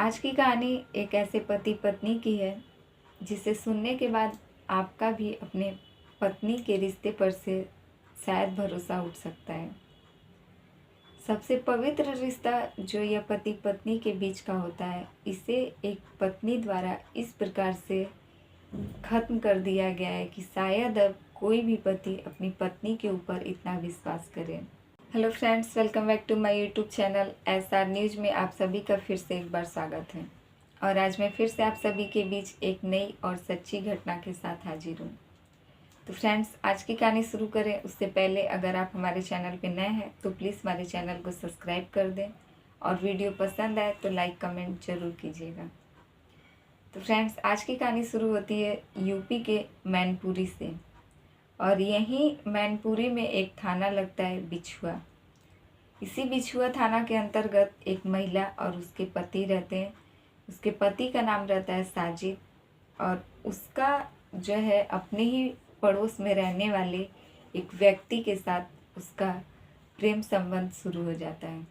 आज की कहानी एक ऐसे पति पत्नी की है जिसे सुनने के बाद आपका भी अपने पत्नी के रिश्ते पर से शायद भरोसा उठ सकता है। सबसे पवित्र रिश्ता जो यह पति पत्नी के बीच का होता है, इसे एक पत्नी द्वारा इस प्रकार से खत्म कर दिया गया है कि शायद अब कोई भी पति अपनी पत्नी के ऊपर इतना विश्वास करे। Hello friends, welcome back to my YouTube channel SR news में आप सभी का फिर से एक बार स्वागत है। और आज मैं फिर से आप सभी के बीच एक नई और सच्ची घटना के साथ हाजिर हूँ। तो फ्रेंड्स, आज की कहानी शुरू करें उससे पहले अगर आप हमारे चैनल पर नए हैं तो प्लीज़ हमारे चैनल को सब्सक्राइब कर दें और वीडियो पसंद आए तो लाइक कमेंट ज़रूर कीजिएगा। तो फ्रेंड्स, आज की कहानी शुरू होती है यूपी के मैनपुरी से। और यहीं मैनपुरी में एक थाना लगता है बिछुआ। इसी बिछुआ थाना के अंतर्गत एक महिला और उसके पति रहते हैं। उसके पति का नाम रहता है साजिद और उसका जो है अपने ही पड़ोस में रहने वाले एक व्यक्ति के साथ उसका प्रेम संबंध शुरू हो जाता है।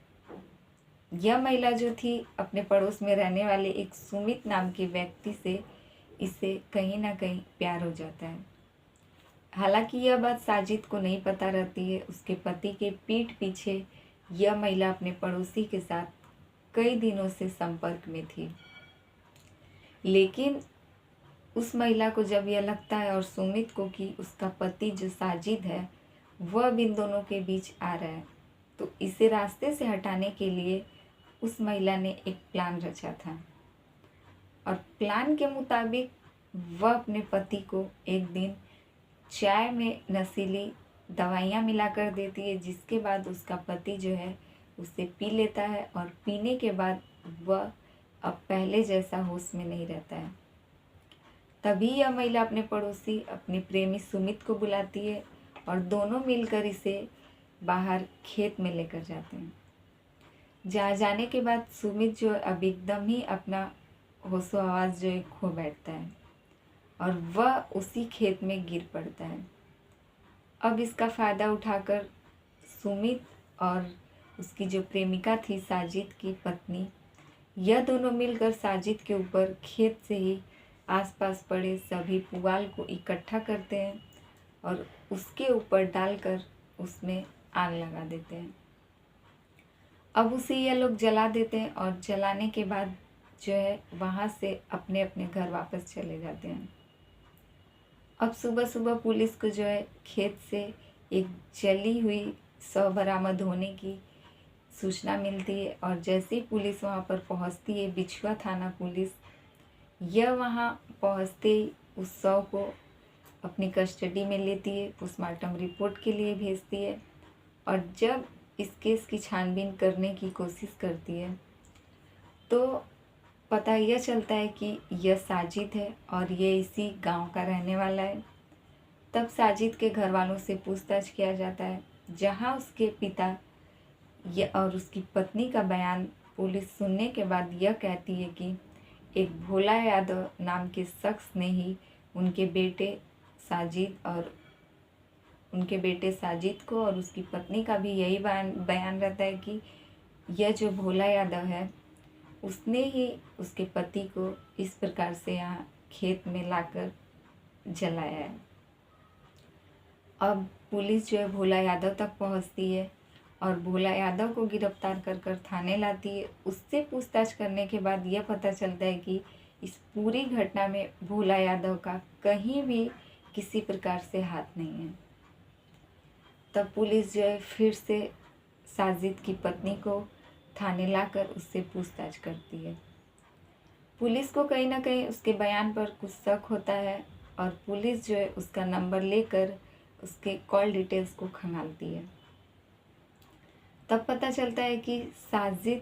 यह महिला जो थी अपने पड़ोस में रहने वाले एक सुमित नाम के व्यक्ति से इसे कहीं ना कहीं प्यार हो जाता है। हालांकि यह बात साजिद को नहीं पता रहती है। उसके पति के पीठ पीछे यह महिला अपने पड़ोसी के साथ कई दिनों से संपर्क में थी। लेकिन उस महिला को जब यह लगता है और सुमित को कि उसका पति जो साजिद है वह अब इन दोनों के बीच आ रहा है, तो इसे रास्ते से हटाने के लिए उस महिला ने एक प्लान रचा था। और प्लान के मुताबिक वह अपने पति को एक दिन चाय में नशीली दवाइयाँ मिलाकर देती है, जिसके बाद उसका पति जो है उसे पी लेता है और पीने के बाद वह अब पहले जैसा होश में नहीं रहता है। तभी यह महिला अपने पड़ोसी अपने प्रेमी सुमित को बुलाती है और दोनों मिलकर इसे बाहर खेत में लेकर जाते हैं। जहाँ जाने के बाद सुमित जो अब एकदम ही अपना होशो आवाज़ जो है खो बैठता है और वह उसी खेत में गिर पड़ता है। अब इसका फ़ायदा उठाकर सुमित और उसकी जो प्रेमिका थी साजिद की पत्नी, यह दोनों मिलकर साजिद के ऊपर खेत से ही आसपास पड़े सभी पुआल को इकट्ठा करते हैं और उसके ऊपर डालकर उसमें आग लगा देते हैं। अब उसे यह लोग जला देते हैं और जलाने के बाद जो है वहाँ से अपने अपने घर वापस चले जाते हैं। अब सुबह सुबह पुलिस को जो है खेत से एक जली हुई शव बरामद होने की सूचना मिलती है और जैसे ही पुलिस वहाँ पर पहुँचती है, बिछुआ थाना पुलिस, यह वहाँ पहुँचते ही उस शव को अपनी कस्टडी में लेती है, पोस्टमार्टम रिपोर्ट के लिए भेजती है। और जब इस केस की छानबीन करने की कोशिश करती है तो पता यह चलता है कि यह साजिद है और यह इसी गांव का रहने वाला है। तब साजिद के घर वालों से पूछताछ किया जाता है, जहां उसके पिता और उसकी पत्नी का बयान पुलिस सुनने के बाद यह कहती है कि एक भोला यादव नाम के शख्स ने ही उनके बेटे साजिद को और उसकी पत्नी का भी यही बयान रहता है कि यह जो भोला यादव है उसने ही उसके पति को इस प्रकार से यहाँ खेत में लाकर जलाया है। अब पुलिस जो है भोला यादव तक पहुँचती है और भोला यादव को गिरफ्तार कर थाने लाती है। उससे पूछताछ करने के बाद यह पता चलता है कि इस पूरी घटना में भोला यादव का कहीं भी किसी प्रकार से हाथ नहीं है। तब पुलिस जो है फिर से साजिद की पत्नी को थाने लाकर उससे पूछताछ करती है। पुलिस को कहीं ना कहीं उसके बयान पर कुछ शक होता है और पुलिस जो है उसका नंबर लेकर उसके कॉल डिटेल्स को खंगालती है। तब पता चलता है कि साजिद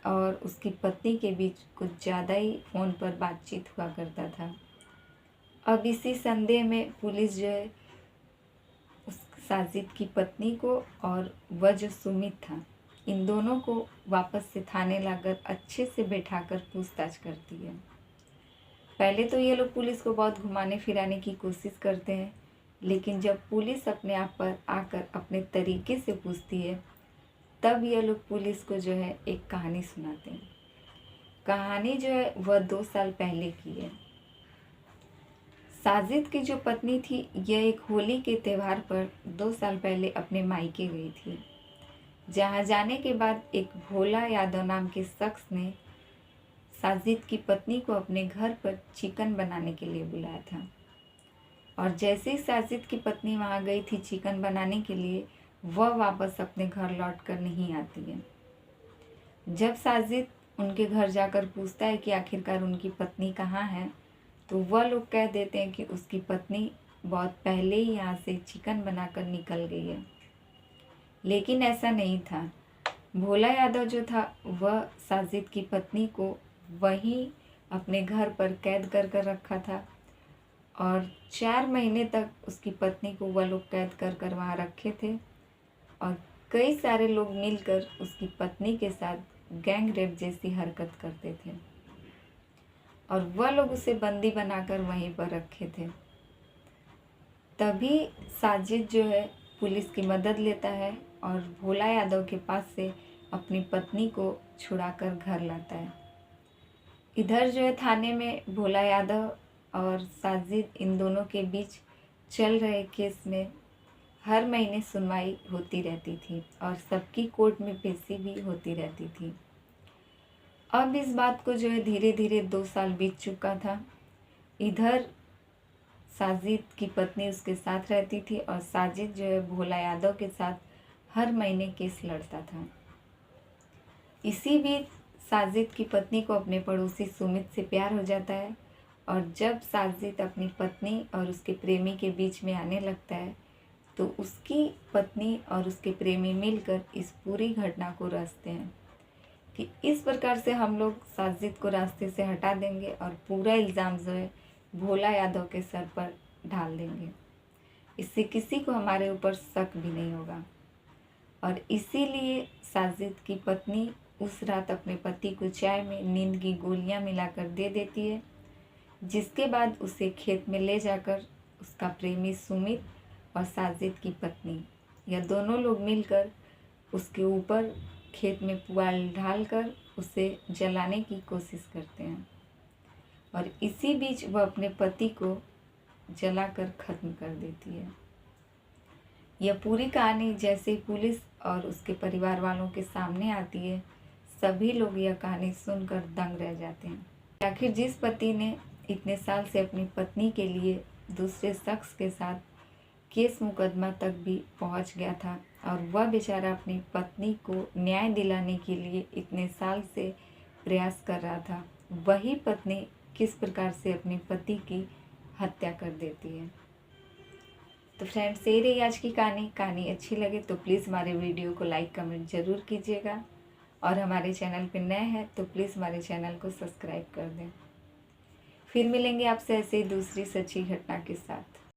और उसकी पत्नी के बीच कुछ ज़्यादा ही फ़ोन पर बातचीत हुआ करता था। अब इसी संदेह में पुलिस जो है उस साजिद की पत्नी को और वह जो सुमित था, इन दोनों को वापस से थाने लाकर अच्छे से बैठाकर पूछताछ करती है। पहले तो ये लोग पुलिस को बहुत घुमाने फिराने की कोशिश करते हैं, लेकिन जब पुलिस अपने आप पर आकर अपने तरीके से पूछती है तब ये लोग पुलिस को जो है एक कहानी सुनाते हैं। कहानी जो है वह 2 साल पहले की है। साजिद की जो पत्नी थी यह एक होली के त्यौहार पर 2 साल पहले अपने मायके गई थी, जहां जाने के बाद एक भोला यादव नाम के शख्स ने साजिद की पत्नी को अपने घर पर चिकन बनाने के लिए बुलाया था। और जैसे ही साजिद की पत्नी वहां गई थी चिकन बनाने के लिए, वह वापस अपने घर लौट कर नहीं आती है। जब साजिद उनके घर जाकर पूछता है कि आखिरकार उनकी पत्नी कहाँ है, तो वह लोग कह देते हैं कि उसकी पत्नी बहुत पहले ही यहाँ से चिकन बनाकर निकल गई है। लेकिन ऐसा नहीं था। भोला यादव जो था वह साजिद की पत्नी को वहीं अपने घर पर कैद कर रखा था और 4 महीने तक उसकी पत्नी को वह लोग कैद कर वहाँ रखे थे। और कई सारे लोग मिलकर उसकी पत्नी के साथ गैंग रेप जैसी हरकत करते थे और वह लोग उसे बंदी बनाकर वहीं पर रखे थे। तभी साजिद जो है पुलिस की मदद लेता है और भोला यादव के पास से अपनी पत्नी को छुड़ाकर घर लाता है। इधर जो है थाने में भोला यादव और साजिद इन दोनों के बीच चल रहे केस में हर महीने सुनवाई होती रहती थी और सबकी कोर्ट में पेशी भी होती रहती थी। अब इस बात को जो है धीरे धीरे 2 साल बीत चुका था। इधर साजिद की पत्नी उसके साथ रहती थी और साजिद जो है भोला यादव के साथ हर महीने केस लड़ता था। इसी बीच साजिद की पत्नी को अपने पड़ोसी सुमित से प्यार हो जाता है और जब साजिद अपनी पत्नी और उसके प्रेमी के बीच में आने लगता है तो उसकी पत्नी और उसके प्रेमी मिलकर इस पूरी घटना को रचते हैं कि इस प्रकार से हम लोग साजिद को रास्ते से हटा देंगे और पूरा इल्ज़ाम जो है भोला यादव के सर पर ढाल देंगे। इससे किसी को हमारे ऊपर शक भी नहीं होगा। और इसीलिए साजिद की पत्नी उस रात अपने पति को चाय में नींद की गोलियां मिलाकर दे देती है, जिसके बाद उसे खेत में ले जाकर उसका प्रेमी सुमित और साजिद की पत्नी यह दोनों लोग मिलकर उसके ऊपर खेत में पुआल ढालकर उसे जलाने की कोशिश करते हैं और इसी बीच वह अपने पति को जलाकर ख़त्म कर देती है। यह पूरी कहानी जैसे पुलिस और उसके परिवार वालों के सामने आती है, सभी लोग यह कहानी सुनकर दंग रह जाते हैं। आखिर जिस पति ने इतने साल से अपनी पत्नी के लिए दूसरे शख्स के साथ केस मुकदमा तक भी पहुंच गया था और वह बेचारा अपनी पत्नी को न्याय दिलाने के लिए इतने साल से प्रयास कर रहा था, वही पत्नी किस प्रकार से अपने पति की हत्या कर देती है। तो फ्रेंड्स, ये रही आज की कहानी अच्छी लगे तो प्लीज़ हमारे वीडियो को लाइक कमेंट ज़रूर कीजिएगा और हमारे चैनल पर नए हैं तो प्लीज़ हमारे चैनल को सब्सक्राइब कर दें। फिर मिलेंगे आपसे ऐसे ही दूसरी सच्ची घटना के साथ।